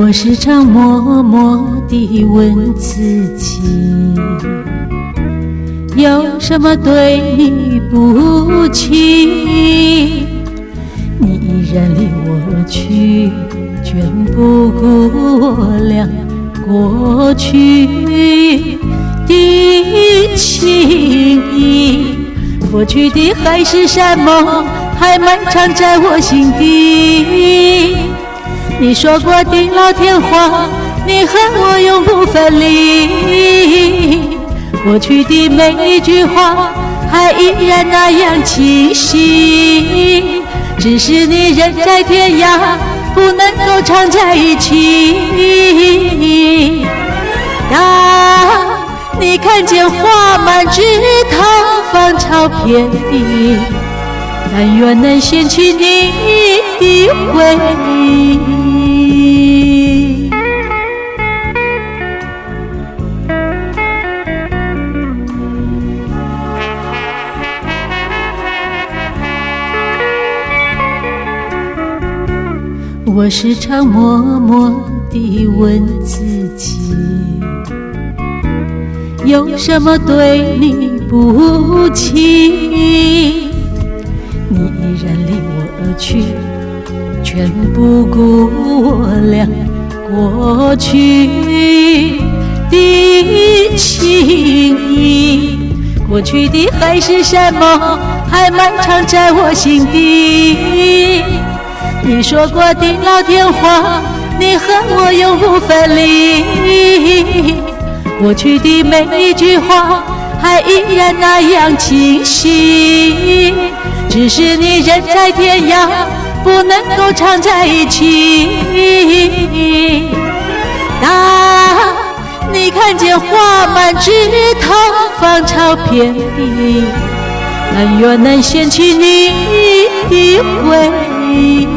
我时常默默地问自己，有什么对你不起？你依然离我而去，全不顾量过去的情谊。过去的海誓山盟还漫长在我心底。你说过的老天话，你和我永不分离。过去的每一句话还依然那样清晰，只是你人在天涯，不能够常在一起。当你看见花满枝头，芳草遍地，但愿能掀起你的回忆。我时常默默地问自己，有什么对你不起？你依然离我而去，全不顾量过去的情谊。过去的海誓山盟还漫长在我心底。你说过的老天话，你和我永不分离。过去的每一句话还依然那样清晰，只是你人在天涯，不能够常在一起。当你看见花满枝头，芳草遍地，但愿能掀起你的回忆。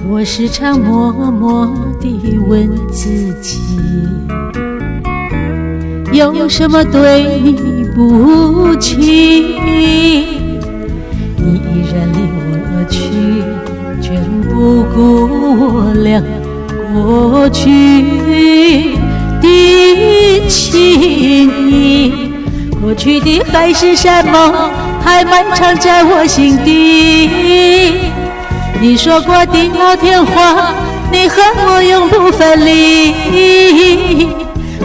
我时常默默地问自己，有什么对你不起？你依然离我而去，全不顾量过去的情谊。过去的海誓山盟还漫长在我心底。你说过的老天话，你和我永不分离。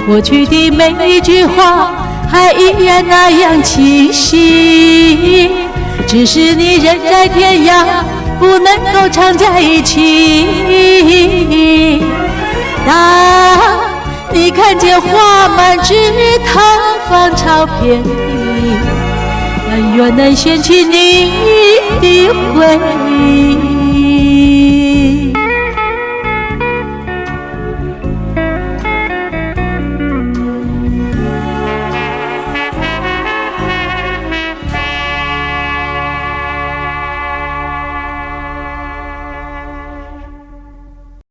过去的每一句话还依然那样清晰，只是你人在天涯，不能够常在一起。当你看见花满枝头，芳草遍地，但愿能掀起你的回忆。